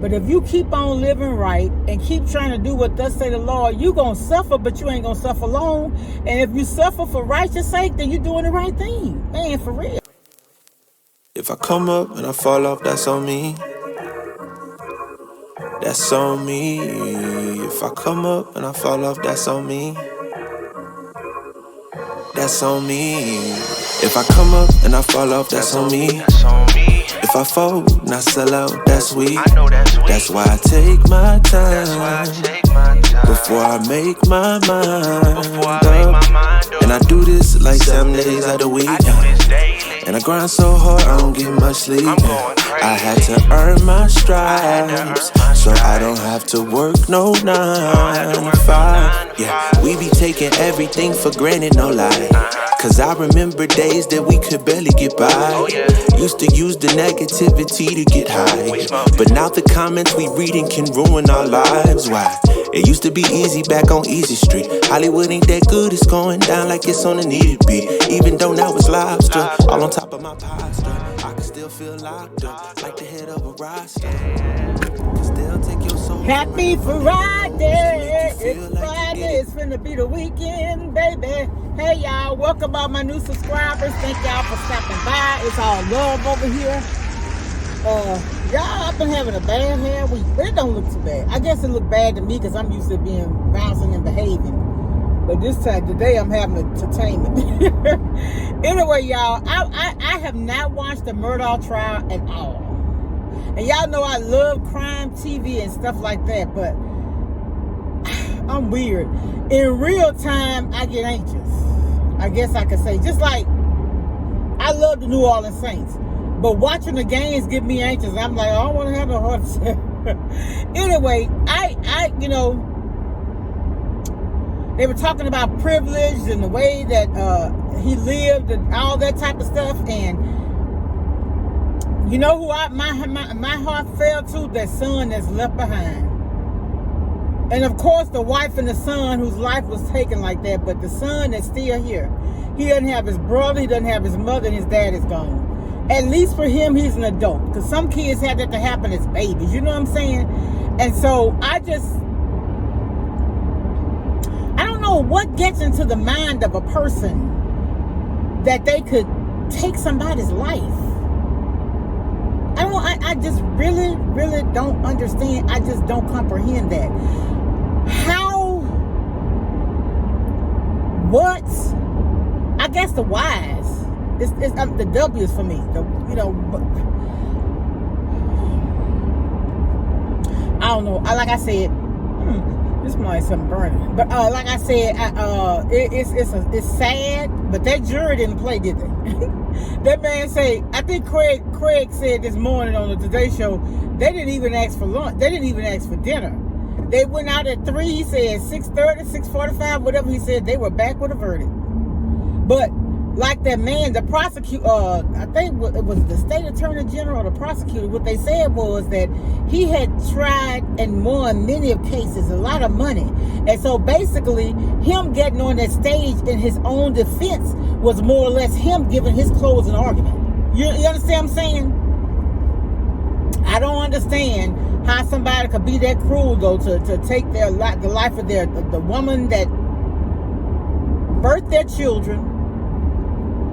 But if you keep on living right and keep trying to do what thus say the Lord, you going to suffer, but you ain't going to suffer long. And if you suffer for righteous sake, then you're doing the right thing. Man, for real. If I come up and I fall off, that's on me. That's on me. If I come up and I fall off, that's on me. That's on me. If I come up and I fall off, that's on me. If I fold and I sell out, that's weak. That's why I take my time before I make my mind up. And I do this like 7 days out of the week. And I grind so hard, I don't get much sleep. I had to earn my stripes, so I don't have to work no 9 to 5. Yeah, we be taking everything for granted, no lie. Cause I remember days that we could barely get by. Used to use the negativity to get high. But now the comments we reading can ruin our lives. Why? It used to be easy back on Easy Street. Hollywood ain't that good, it's going down like it's on a needed beat. Even though now it's lobster, all on top of my pasta. I can still feel locked up, like the head of a roster. Happy Friday! It's Friday, it's finna be the weekend, baby. Hey y'all, welcome all my new subscribers. Thank y'all for stopping by. It's all love over here. Y'all, I've been having a bad hair week, but it don't look too bad. I guess it look bad to me because I'm used to being bouncing and behaving. But this time, today, I'm having entertainment. Anyway, y'all, I have not watched the Murdaugh trial at all. And y'all know I love crime TV and stuff like that, but I'm weird. In real time, I get anxious. I guess I could say. Just like, I love the New Orleans Saints. But watching the games get me anxious. I'm like, I don't want to have no heart attack. Anyway, I you know, they were talking about privilege and the way that he lived and all that type of stuff. And you know who my heart fell to? That son that's left behind. And of course, the wife and the son whose life was taken like that. But the son that's still here. He doesn't have his brother. He doesn't have his mother. And his dad is gone. At least for him, he's an adult. Because some kids have that to happen as babies. You know what I'm saying? And so I don't know what gets into the mind of a person that they could take somebody's life. I just really, really don't understand. I just don't comprehend that. How, what, I guess the whys. It's the W's for me. I don't know. Like I said, this might be something burning. But like I said, it's sad. But that jury didn't play, did they? That man say, I think Craig said this morning on the Today Show, they didn't even ask for lunch. They didn't even ask for dinner. They went out at 3. He said 6:30, 6:45, whatever he said. They were back with a verdict. But like that man, the prosecutor, I think it was the state attorney general or the prosecutor, what they said was that he had tried and won many of cases, a lot of money. And so basically, him getting on that stage in his own defense was more or less him giving his closing argument. You understand what I'm saying? I don't understand how somebody could be that cruel, though, to take the life of the woman that birthed their children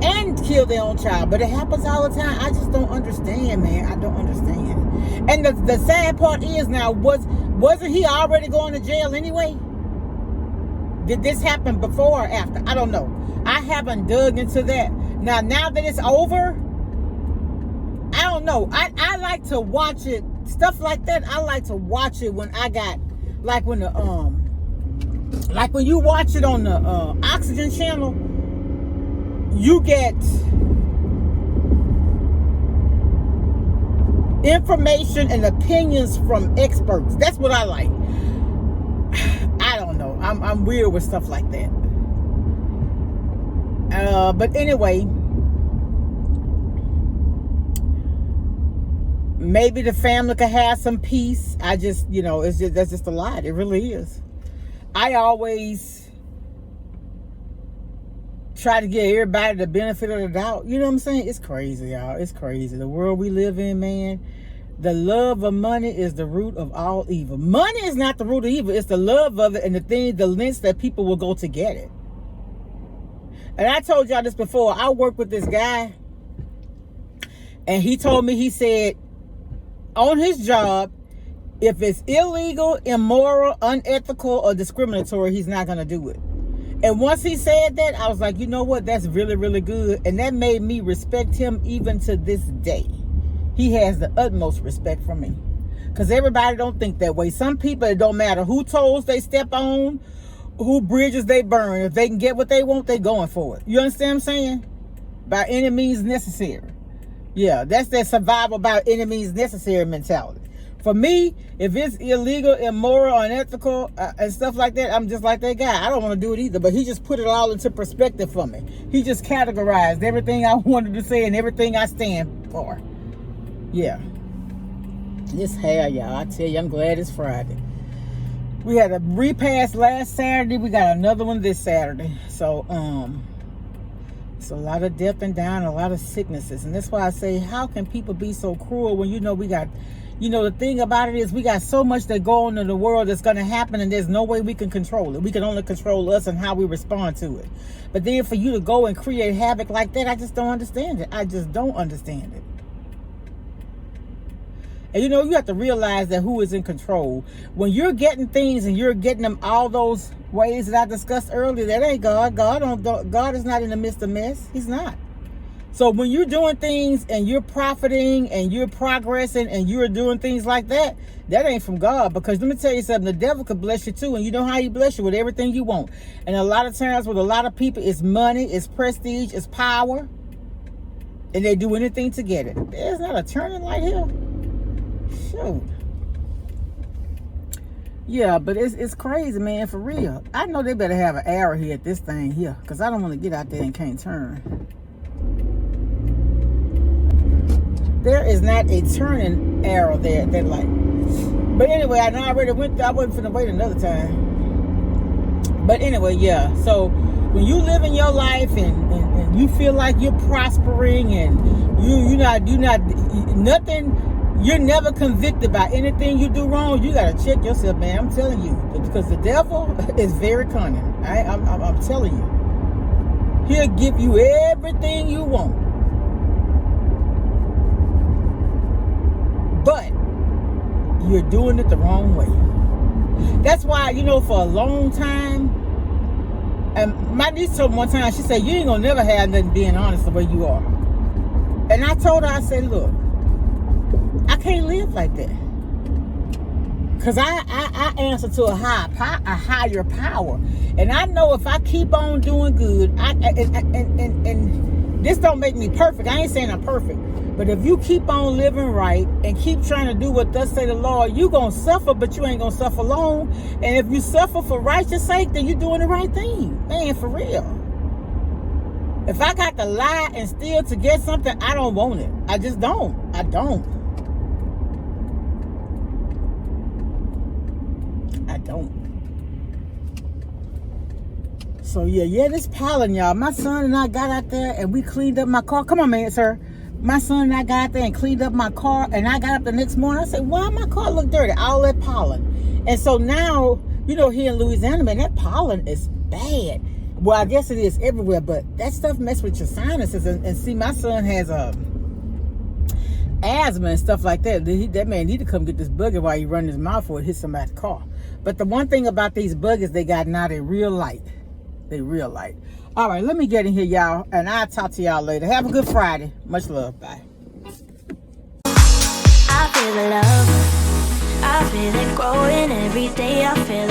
and kill their own child. But it happens all the time. I just don't understand, man. I don't understand. And the sad part is now, wasn't he already going to jail anyway? Did this happen before or after? I don't know. I haven't dug into that. Now that it's over, I don't know. I like to watch it. Stuff like that, I like to watch it when I got, like when the, like when you watch it on the Oxygen channel, you get information and opinions from experts. That's what I like. I don't know. I'm weird with stuff like that. But anyway, maybe the family could have some peace. I just, that's just a lot. It really is. I always try to give everybody the benefit of the doubt. You know what I'm saying? It's crazy, y'all. It's crazy. The world we live in, man. The love of money is the root of all evil. Money is not the root of evil. It's the love of it and the lengths that people will go to get it. And I told y'all this before. I worked with this guy, and he told me, he said, on his job, if it's illegal, immoral, unethical, or discriminatory, he's not going to do it. And once he said that, I was like, you know what? That's really, really good. And that made me respect him even to this day. He has the utmost respect for me. Because everybody don't think that way. Some people, it don't matter who toes they step on, who bridges they burn. If they can get what they want, they going for it. You understand what I'm saying? By any means necessary. Yeah, that's that survival by any means necessary mentality. For me, if it's illegal, immoral, unethical, and stuff like that, I'm just like that guy. I don't want to do it either, but he just put it all into perspective for me. He just categorized everything I wanted to say and everything I stand for. Yeah. This hair, y'all, I tell you, I'm glad it's Friday. We had a repast last Saturday. We got another one this Saturday. So, it's a lot of death and dying, a lot of sicknesses. And that's why I say, how can people be so cruel when you know we got... You know, the thing about it is we got so much that go on in the world that's going to happen, and there's no way we can control it. We can only control us and how we respond to it. But then for you to go and create havoc like that, I just don't understand it. I just don't understand it. And you know, you have to realize that who is in control. When you're getting things and you're getting them all those ways that I discussed earlier, that ain't God. God is not in the midst of mess. He's not. So when you're doing things and you're profiting and you're progressing and you're doing things like that, that ain't from God. Because let me tell you something, the devil could bless you too. And you know how he bless you? With everything you want. And a lot of times with a lot of people, it's money, it's prestige, it's power. And they do anything to get it. There's not a turning light here. Shoot. Yeah, but it's crazy, man, for real. I know they better have an arrow here at this thing here. Because I don't want to get out there and can't turn. There is not a turning arrow there at that light. But anyway, I know I already went there. I wasn't finna wait another time. But anyway, yeah. So when you live in your life and you feel like you're prospering and you're never convicted by anything you do wrong, you gotta check yourself, man. I'm telling you. Because the devil is very cunning. I'm telling you. He'll give you everything you want. But you're doing it the wrong way. That's why, you know, for a long time, and my niece told me one time, she said, you ain't gonna never have nothing being honest the way you are. And I told her, I said, look, I can't live like that. Because I answer to a higher power. And I know if I keep on doing good, and this don't make me perfect. I ain't saying I'm perfect. But if you keep on living right and keep trying to do what thus say the Lord, you going to suffer, but you ain't going to suffer long. And if you suffer for righteous sake, then you're doing the right thing. Man, for real. If I got to lie and steal to get something, I don't want it. I just don't. I don't. So, yeah, this pollen, y'all. My son and I got out there and we cleaned up my car. Come on, man, sir. My son and I got out there and cleaned up my car, and I got up the next morning. I said, why my car look dirty? All that pollen. And so now, you know, here in Louisiana, man, that pollen is bad. Well, I guess it is everywhere, but that stuff messes with your sinuses. And see, my son has asthma and stuff like that. That man need to come get this buggy while he running his mouth or hit somebody's car. But the one thing about these buggies, they got now they real light. They real light. All right, let me get in here, y'all, and I'll talk to y'all later. Have a good Friday. Much love. Bye. I feel the love. I feel it growing every day. I feel